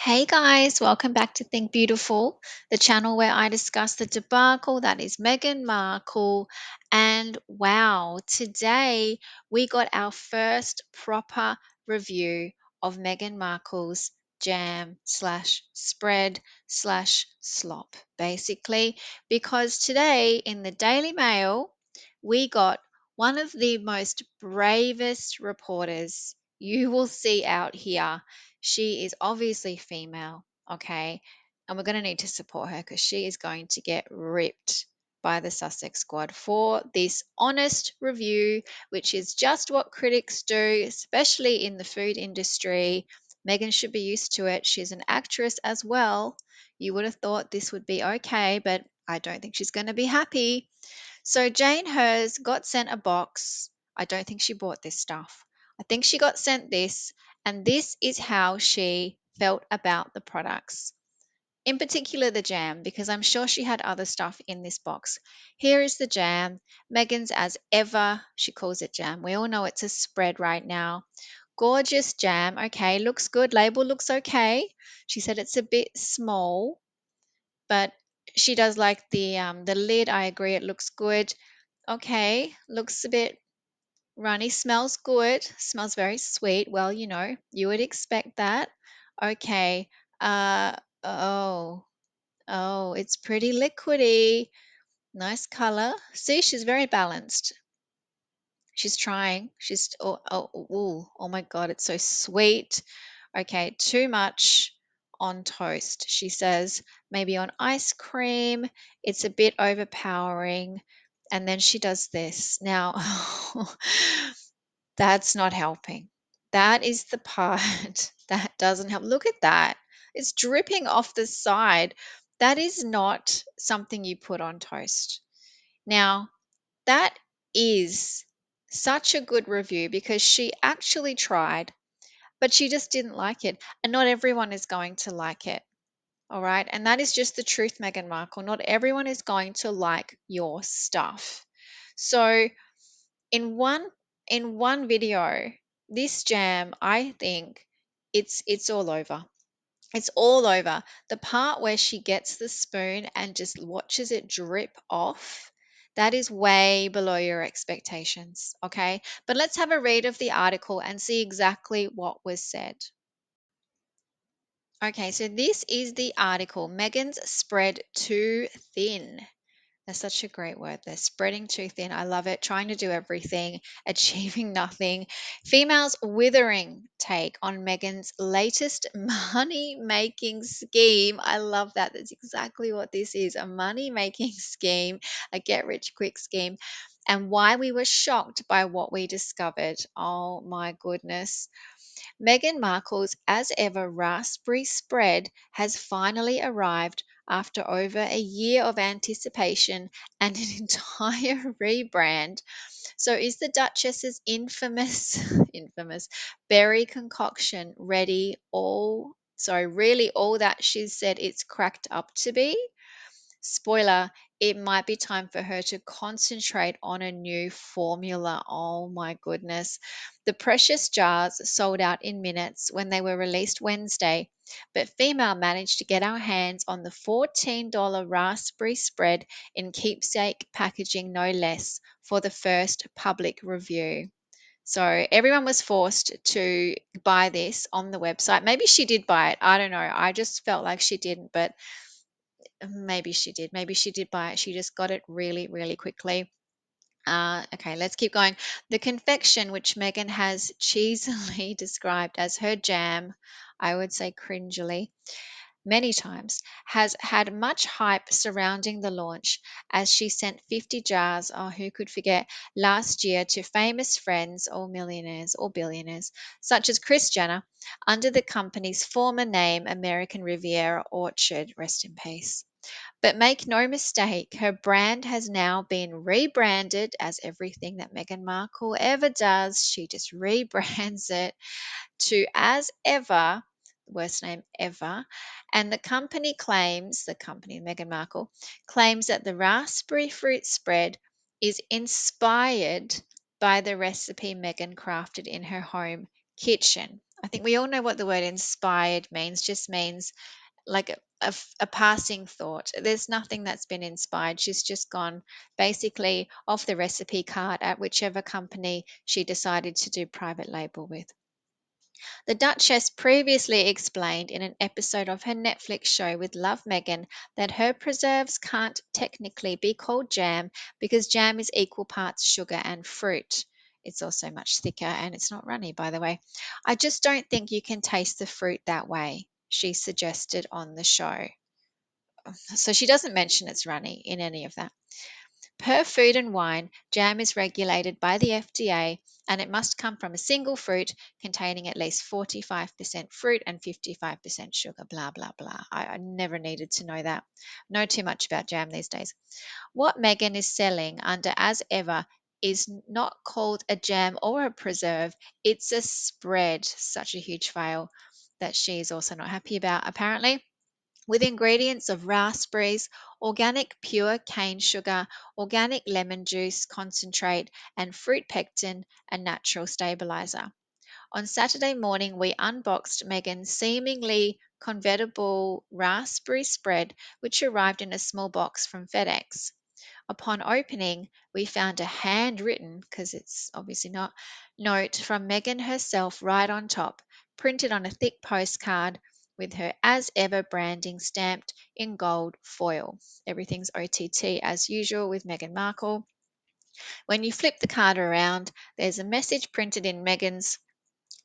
Hey guys, welcome back to Think Beautiful, the channel where I discuss the debacle that is Meghan Markle. And wow, today we got our first proper review of Meghan Markle's jam slash spread slash slop, basically, because today in the Daily Mail we got one of the most bravest reporters you will see out here. She is obviously female, okay? And we're going to need to support her because she is going to get ripped by the Sussex squad for this honest review, which is just what critics do, especially in the food industry. Megan should be used to it. She's an actress as well. You would have thought this would be okay, but I don't think she's going to be happy. So Jane Hers got sent a box. I don't think she bought this stuff. I think she got sent this, and this is how she felt about the products. In particular, the jam, because I'm sure she had other stuff in this box. Here is the jam. Megan's as ever, she calls it jam. We all know it's a spread right now. Gorgeous jam. Okay, looks good. Label looks okay. She said it's a bit small, but she does like the lid. I agree, it looks good. Okay, looks a bit runny. Smells good. Smells very sweet. Well, you would expect that. Okay. Uh oh. Oh, it's pretty liquidy. Nice color. See, she's very balanced. She's trying. Oh my God, it's so sweet. Okay, too much on toast. She says maybe on ice cream. It's a bit overpowering. And then she does this. Now, that's not helping. That is the part that doesn't help. Look at that. It's dripping off the side. That is not something you put on toast. Now, that is such a good review because she actually tried, but she just didn't like it. And not everyone is going to like it. All right. And that is just the truth, Meghan Markle. Not everyone is going to like your stuff. So in one in one video, this jam, I think it's all over. It's all over. The part where she gets the spoon and just watches it drip off, that is way below your expectations. Okay. But let's have a read of the article and see exactly what was said. Okay, so this is the article. Meghan's spread too thin. That's such a great word. They're spreading too thin. I love it. Trying to do everything, achieving nothing. Females' withering take on Meghan's latest money making scheme. I love that. That's exactly what this is, a money making scheme, a get rich quick scheme. And why we were shocked by what we discovered. Oh my goodness. Meghan Markle's as ever raspberry spread has finally arrived after over a year of anticipation and an entire rebrand. So is the Duchess's infamous infamous berry concoction ready? Really all that she's said it's cracked up to be? Spoiler, it might be time for her to concentrate on a new formula. Oh my goodness. The precious jars sold out in minutes when they were released Wednesday, but Female managed to get our hands on the $14 raspberry spread in keepsake packaging, no less, for the first public review. So everyone was forced to buy this on the website. Maybe she did buy it. I don't know. I just felt like she didn't, but maybe she did. Maybe she did buy it. She just got it really, really quickly. Okay, let's keep going. The confection, which Megan has cheesily described as her jam, I would say cringily, many times, has had much hype surrounding the launch as she sent 50 jars, oh, who could forget, last year to famous friends or millionaires or billionaires, such as Kris Jenner, under the company's former name, American Riviera Orchard, rest in peace. But make no mistake, her brand has now been rebranded as everything that Meghan Markle ever does. She just rebrands it to as ever, worst name ever. And the company, Meghan Markle, claims that the raspberry fruit spread is inspired by the recipe Meghan crafted in her home kitchen. I think we all know what the word inspired means, just means like a passing thought. There's nothing that's been inspired. She's just gone basically off the recipe card at whichever company she decided to do private label with. The Duchess previously explained in an episode of her Netflix show with Love Meghan that her preserves can't technically be called jam because jam is equal parts sugar and fruit. It's also much thicker and it's not runny, by the way. I just don't think you can taste the fruit that way, she suggested on the show. So she doesn't mention it's runny in any of that. Per Food and Wine, jam is regulated by the FDA and it must come from a single fruit containing at least 45% fruit and 55% sugar, blah, blah, blah. I never needed to know that. Know too much about jam these days. What Meghan is selling under As Ever is not called a jam or a preserve, it's a spread. Such a huge fail that she is also not happy about, apparently, with ingredients of raspberries, organic pure cane sugar, organic lemon juice concentrate, and fruit pectin, a natural stabilizer. On Saturday morning, we unboxed Megan's seemingly convertible raspberry spread, which arrived in a small box from FedEx. Upon opening, we found a handwritten, because it's obviously not, note from Megan herself right on top, printed on a thick postcard with her as ever branding stamped in gold foil. Everything's OTT as usual with Meghan Markle. When you flip the card around, there's a message printed in Meghan's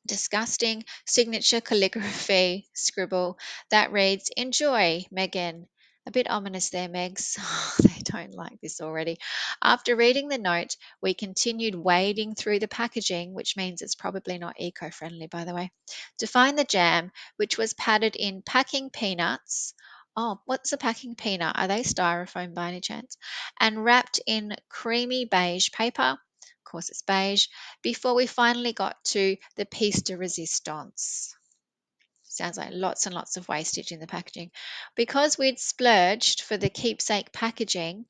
disgusting signature calligraphy scribble that reads, "Enjoy, Megan." A bit ominous there, Megs. They don't like this already. After reading the note, we continued wading through the packaging, which means it's probably not eco friendly, by the way, to find the jam, which was padded in packing peanuts. Oh, what's a packing peanut? Are they styrofoam by any chance? And wrapped in creamy beige paper. Of course, it's beige, before we finally got to the piece de resistance. Sounds like lots and lots of wastage in the packaging. Because we'd splurged for the keepsake packaging,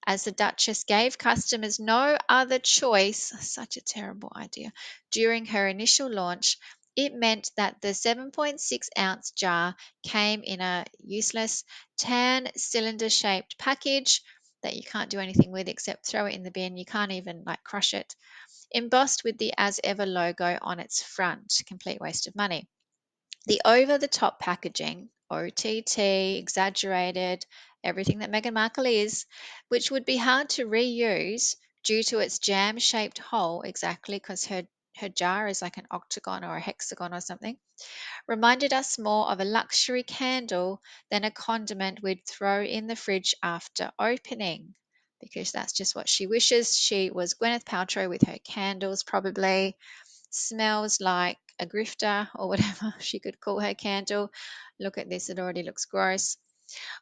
as the Duchess gave customers no other choice, such a terrible idea, during her initial launch, it meant that the 7.6-ounce jar came in a useless tan cylinder shaped package that you can't do anything with except throw it in the bin. You can't even like crush it, embossed with the As Ever logo on its front. Complete waste of money. The over the top packaging, OTT, exaggerated, everything that Meghan Markle is, which would be hard to reuse due to its jam shaped hole, exactly because her jar is like an octagon or a hexagon or something, reminded us more of a luxury candle than a condiment we'd throw in the fridge after opening. Because that's just what she wishes. She was Gwyneth Paltrow with her candles, probably. Smells like a grifter or whatever she could call her candle. Look at this, it already looks gross.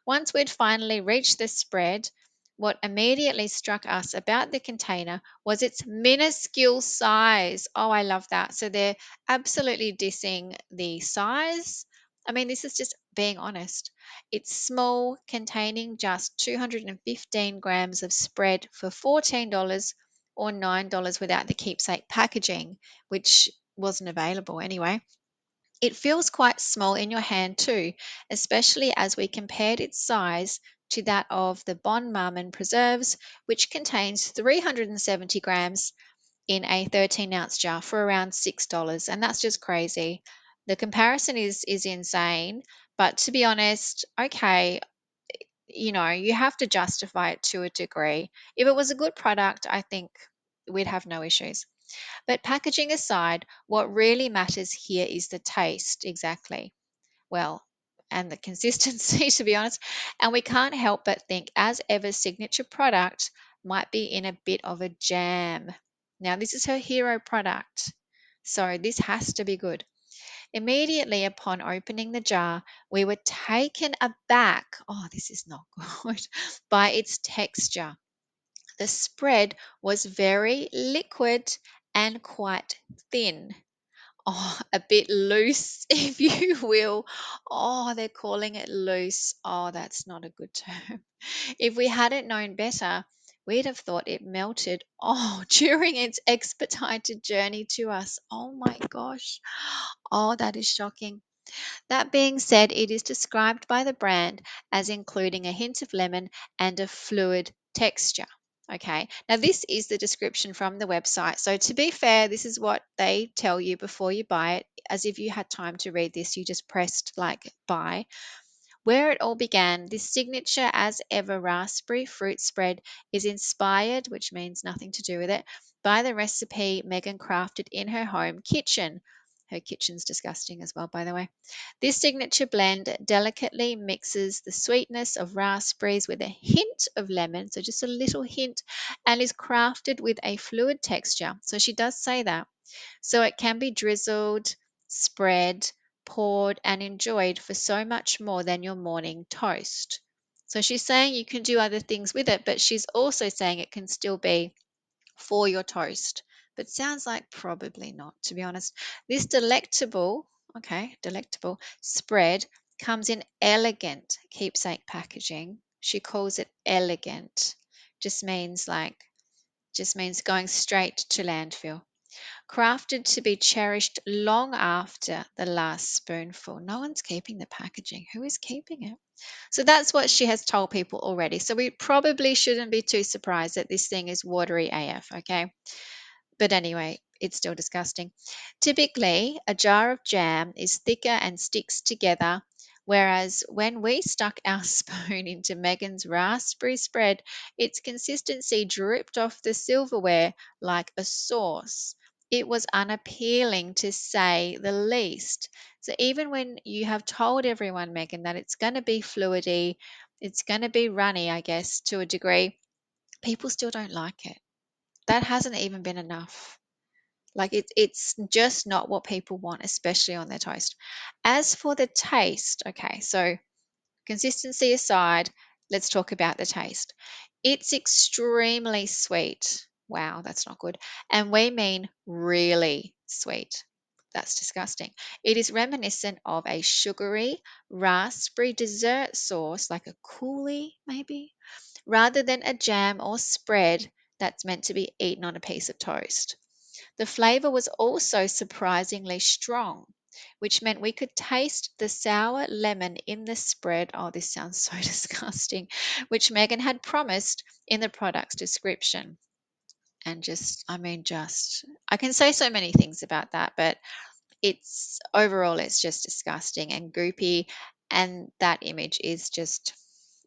Once we'd finally reached the spread, what immediately struck us about the container was its minuscule size. Oh, I love that. So they're absolutely dissing the size. I mean, this is just being honest. It's small, containing just 215 grams of spread for $14 or $9 without the keepsake packaging, which wasn't available anyway. It feels quite small in your hand too, especially as we compared its size to that of the Bon Marmon preserves, which contains 370 grams in a 13-ounce jar for around $6. And that's just crazy. The comparison is insane. But to be honest, okay, you have to justify it to a degree. If it was a good product, I think we'd have no issues. But packaging aside, what really matters here is the taste, exactly. Well, and the consistency, to be honest. And we can't help but think As Ever's signature product might be in a bit of a jam. Now, this is her hero product, so this has to be good. Immediately upon opening the jar, we were taken aback. Oh, this is not good, by its texture. The spread was very liquid and quite thin. Oh, a bit loose, if you will. Oh, they're calling it loose. Oh, that's not a good term. If we hadn't known better, We'd have thought it melted during its expedited journey to us. Oh my gosh. Oh, that is shocking. That being said, it is described by the brand as including a hint of lemon and a fluid texture. Okay, now this is the description from the website. So, to be fair, this is what they tell you before you buy it. As if you had time to read this, you just pressed like buy. Where it all began, this signature as ever raspberry fruit spread is inspired, which means nothing to do with it, by the recipe Megan crafted in her home kitchen. Her kitchen's disgusting as well, by the way. This signature blend delicately mixes the sweetness of raspberries with a hint of lemon, so just a little hint, and is crafted with a fluid texture. So she does say that. So it can be drizzled, spread, poured, and enjoyed for so much more than your morning toast. So she's saying you can do other things with it, but she's also saying it can still be for your toast. But sounds like probably not, to be honest. This delectable spread comes in elegant keepsake packaging. She calls it elegant. Just means going straight to landfill. Crafted to be cherished long after the last spoonful. No one's keeping the packaging. Who is keeping it? So that's what she has told people already. So we probably shouldn't be too surprised that this thing is watery AF, okay? But anyway, it's still disgusting. Typically, a jar of jam is thicker and sticks together, whereas when we stuck our spoon into Megan's raspberry spread, its consistency dripped off the silverware like a sauce. It was unappealing to say the least. So even when you have told everyone, Megan, that it's going to be fluidy, it's going to be runny, I guess, to a degree, people still don't like it. That hasn't even been enough. Like it's just not what people want, especially on their toast. As for the taste, okay, so consistency aside, let's talk about the taste. It's extremely sweet. Wow, that's not good. And we mean really sweet. That's disgusting. It is reminiscent of a sugary raspberry dessert sauce, like a coulis, maybe, rather than a jam or spread that's meant to be eaten on a piece of toast. The flavor was also surprisingly strong, which meant we could taste the sour lemon in the spread. Oh, this sounds so disgusting, which Megan had promised in the product's description. And I can say so many things about that, but it's just disgusting and goopy. And that image is just,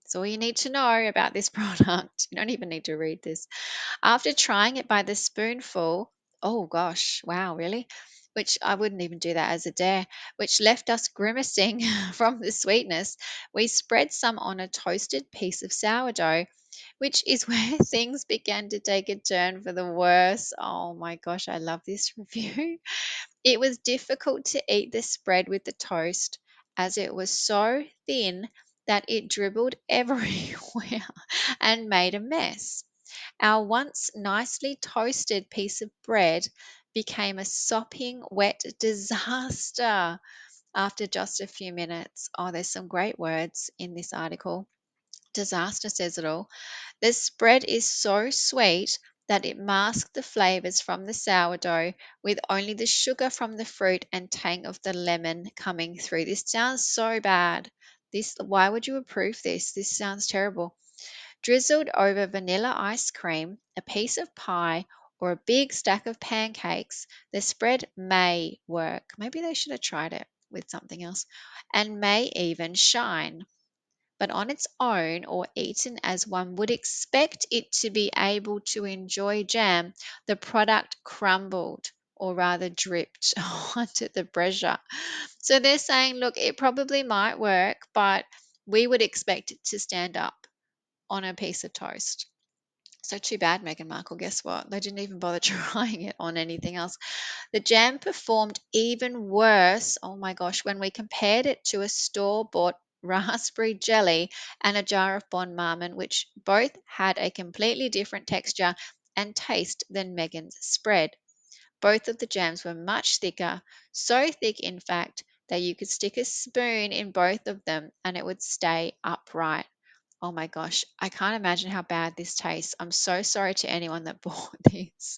it's all you need to know about this product. You don't even need to read this. After trying it by the spoonful, oh gosh, wow, really? Which I wouldn't even do that as a dare, which left us grimacing from the sweetness. We spread some on a toasted piece of sourdough, which is where things began to take a turn for the worse. Oh my gosh, I love this review. It was difficult to eat the spread with the toast as it was so thin that it dribbled everywhere and made a mess. Our once nicely toasted piece of bread became a sopping wet disaster after just a few minutes. Oh, there's some great words in this article. Disaster says it all. The spread is so sweet that it masks the flavors from the sourdough with only the sugar from the fruit and tang of the lemon coming through. This sounds so bad. Why would you approve this? This sounds terrible. Drizzled over vanilla ice cream, a piece of pie, or a big stack of pancakes, the spread may work. Maybe they should have tried it with something else, and may even shine. But on its own, or eaten as one would expect it to be able to enjoy jam, the product crumbled, or rather dripped onto the pressure. So they're saying, look, it probably might work, but we would expect it to stand up on a piece of toast. So too bad, Meghan Markle. Guess what? They didn't even bother trying it on anything else. The jam performed even worse, oh my gosh, when we compared it to a store-bought raspberry jelly and a jar of Bon Marmon, which both had a completely different texture and taste than Megan's spread. Both of the jams were much thicker, so thick, in fact, that you could stick a spoon in both of them and it would stay upright. Oh my gosh, I can't imagine how bad this tastes. I'm so sorry to anyone that bought these.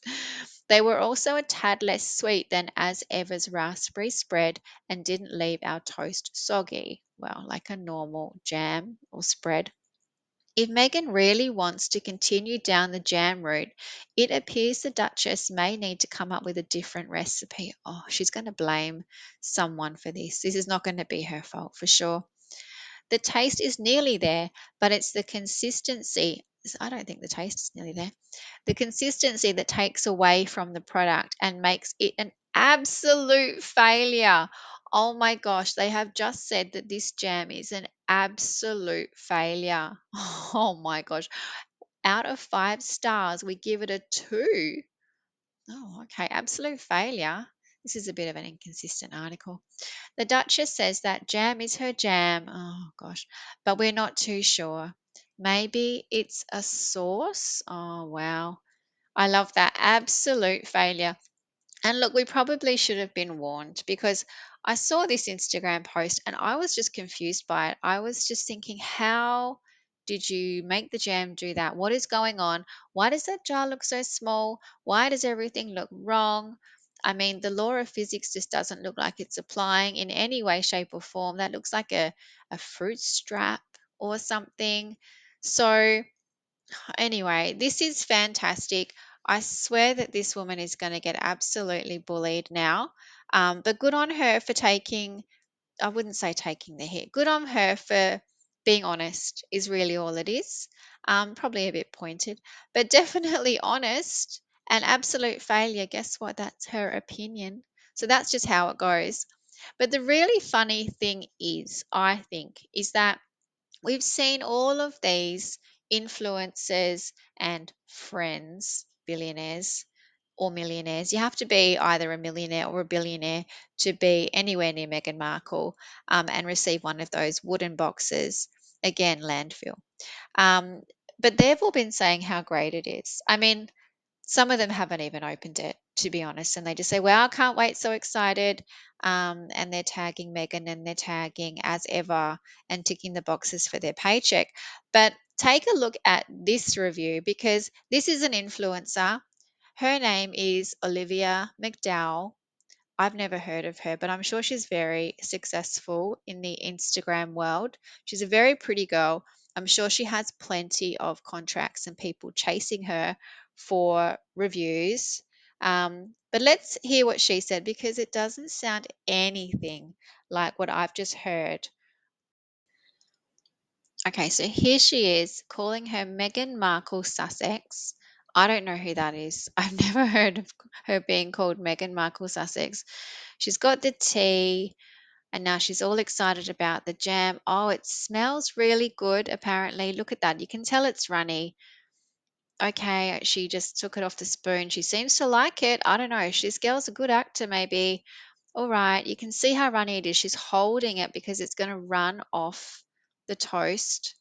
They were also a tad less sweet than as ever's raspberry spread and didn't leave our toast soggy. Well, like a normal jam or spread. If Megan really wants to continue down the jam route, it appears the Duchess may need to come up with a different recipe. Oh, she's going to blame someone for this. This is not going to be her fault for sure. The taste is nearly there, but it's the consistency. I don't think the taste is nearly there. The consistency that takes away from the product and makes it an absolute failure. Oh my gosh, they have just said that this jam is an absolute failure. Oh my gosh. Out of 5 stars, we give it a 2. Oh, okay. Absolute failure. This is a bit of an inconsistent article. The Duchess says that jam is her jam. Oh gosh, but we're not too sure. Maybe it's a sauce. Oh wow. I love that. Absolute failure. And look, we probably should have been warned because I saw this Instagram post and I was just confused by it. I was just thinking, how did you make the jam do that? What is going on? Why does that jar look so small? Why does everything look wrong? I mean, the law of physics just doesn't look like it's applying in any way, shape, or form. That looks like a fruit strap or something. So, anyway, this is fantastic. I swear that this woman is going to get absolutely bullied now. But good on her for taking, I wouldn't say taking the hit. Good on her for being honest, is really all it is. Probably a bit pointed, but definitely honest. An absolute failure. Guess what? That's her opinion. So that's just how it goes. But the really funny thing is, I think, is that we've seen all of these influencers and friends, billionaires or millionaires. You have to be either a millionaire or a billionaire to be anywhere near Meghan Markle and receive one of those wooden boxes. Again, landfill. Um, but they've all been saying how great it is. I mean, some of them haven't even opened it, to be honest, and they just say, "Wow, can't wait, so excited." And they're tagging Megan and they're tagging as ever and ticking the boxes for their paycheck. But take a look at this review because this is an influencer. Her name is Olivia McDowell. I've never heard of her, but I'm sure she's very successful in the Instagram world. She's a very pretty girl. I'm sure she has plenty of contracts and people chasing her for reviews. But let's hear what she said because it doesn't sound anything like what I've just heard. Okay, so here she is calling her Meghan Markle Sussex. I don't know who that is. I've never heard of her being called Meghan Markle Sussex. She's got the tea and now she's all excited about the jam. Oh, it smells really good, apparently. Look at that. You can tell it's runny. Okay, she just took it off the spoon. She seems to like it. I don't know. This girl's a good actor, maybe. All right, you can see how runny it is. She's holding it because it's going to run off the toast.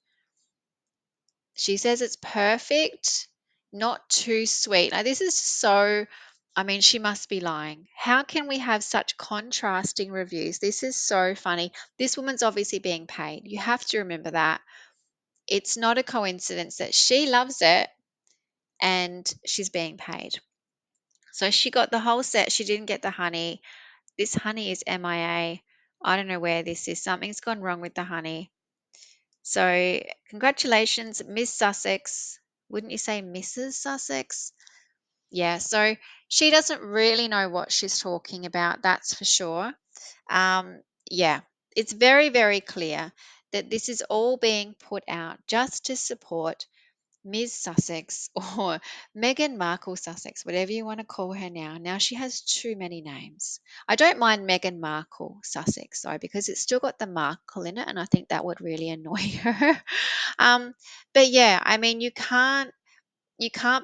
She says it's perfect, not too sweet. Now, this is so, I mean, she must be lying. How can we have such contrasting reviews? This is so funny. This woman's obviously being paid. You have to remember that. It's not a coincidence that she loves it and she's being paid. So she got the whole set. She didn't get the honey. This honey is MIA. I don't know where this is. Something's gone wrong with the honey. So, congratulations, Miss Sussex. Wouldn't you say Mrs. Sussex? Yeah, so she doesn't really know what she's talking about, that's for sure. Yeah, it's very, very clear that this is all being put out just to support Ms. Sussex or Meghan Markle Sussex, whatever you want to call her now. Now she has too many names. I don't mind Meghan Markle Sussex though, because it's still got the Markle in it, and I think that would really annoy her. um, but yeah, I mean, you can't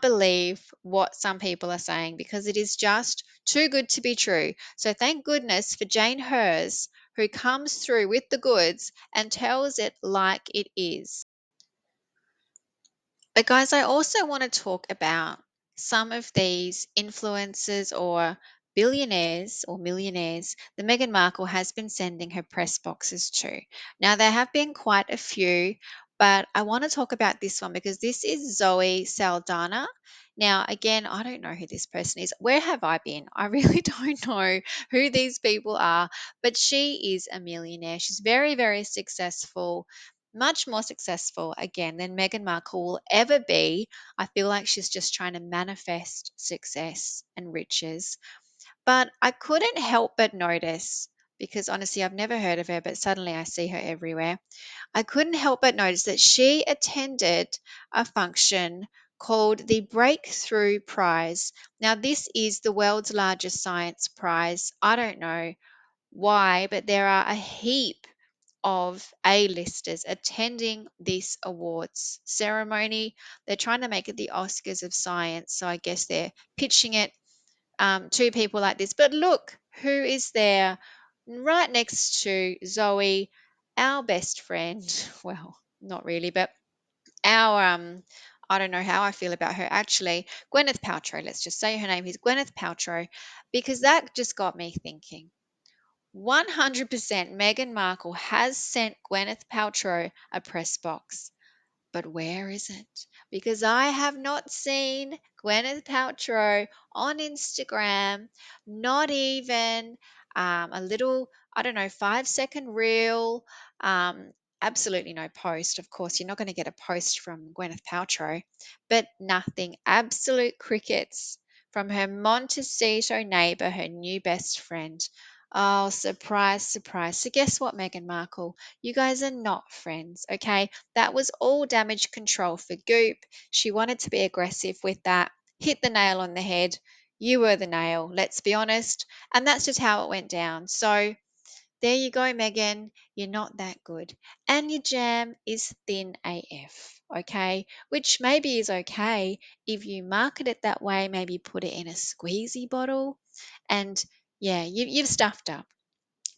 believe what some people are saying because it is just too good to be true. So thank goodness for Jane Hers, who comes through with the goods and tells it like it is. But guys, I also want to talk about some of these influencers or billionaires or millionaires that Meghan Markle has been sending her press boxes to. Now, there have been quite a few. But I want to talk about this one because this is Zoe Saldana. Now, again, I don't know who this person is. Where have I been? I really don't know who these people are, but she is a millionaire. She's very, very successful, much more successful, again, than Meghan Markle will ever be. I feel like she's just trying to manifest success and riches. But I couldn't help but notice, because honestly, I've never heard of her, but suddenly I see her everywhere. I couldn't help but notice that she attended a function called the Breakthrough Prize. Now, this is the world's largest science prize. I don't know why, but there are a heap of A-listers attending this awards ceremony. They're trying to make it the Oscars of science, so I guess they're pitching it to people like this. But look, who is there right next to Zoe, our best friend? Well, not really, but our I don't know how I feel about her actually. Gwyneth Paltrow. Let's just say her name is Gwyneth Paltrow, because that just got me thinking. 100% Meghan Markle has sent Gwyneth Paltrow a press box. But where is it? Because I have not seen Gwyneth Paltrow on Instagram, not even a little, I don't know, 5-second reel. Um, Absolutely no post. Of course, you're not going to get a post from Gwyneth Paltrow, but nothing. Absolute crickets from her Montecito neighbor, her new best friend. Oh, surprise, surprise. So, guess what, Meghan Markle? You guys are not friends, okay? That was all damage control for Goop. She wanted to be aggressive with that, hit the nail on the head. You were the nail, let's be honest. And that's just how it went down. So there you go, Megan. You're not that good. And your jam is thin AF, okay? Which maybe is okay if you market it that way, maybe put it in a squeezy bottle. And yeah, you've stuffed up.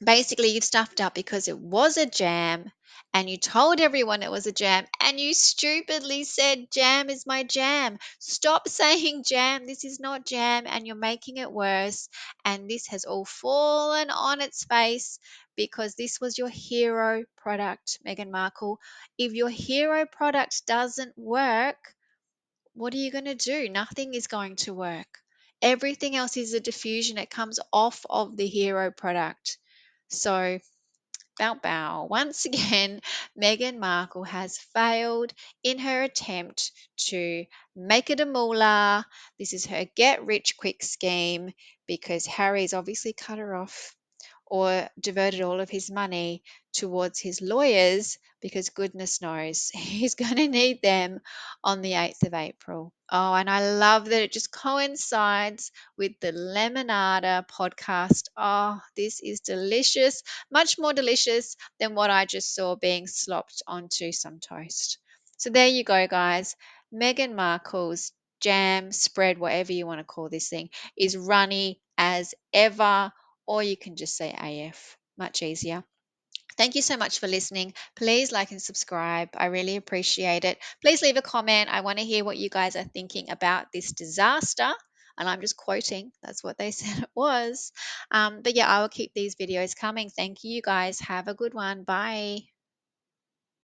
Basically, you've stuffed up because it was a jam and you told everyone it was a jam and you stupidly said jam is my jam. Stop saying jam. This is not jam and you're making it worse. And this has all fallen on its face because this was your hero product, Meghan Markle. If your hero product doesn't work, what are you going to do? Nothing is going to work. Everything else is a diffusion. It comes off of the hero product. So, bow bow. Once again, Meghan Markle has failed in her attempt to make it a moolah. This is her get rich quick scheme because Harry's obviously cut her off or diverted all of his money towards his lawyers because goodness knows he's going to need them on the 8th of April. Oh, and I love that it just coincides with the Lemonada podcast. Oh, this is delicious, much more delicious than what I just saw being slopped onto some toast. So there you go, guys. Meghan Markle's jam spread, whatever you want to call this thing, is runny as ever, or you can just say AF. Much easier. Thank you so much for listening. Please like and subscribe. I really appreciate it. Please leave a comment. I want to hear what you guys are thinking about this disaster. And I'm just quoting, that's what they said it was. But yeah, I will keep these videos coming. Thank you, you guys. Have a good one. Bye.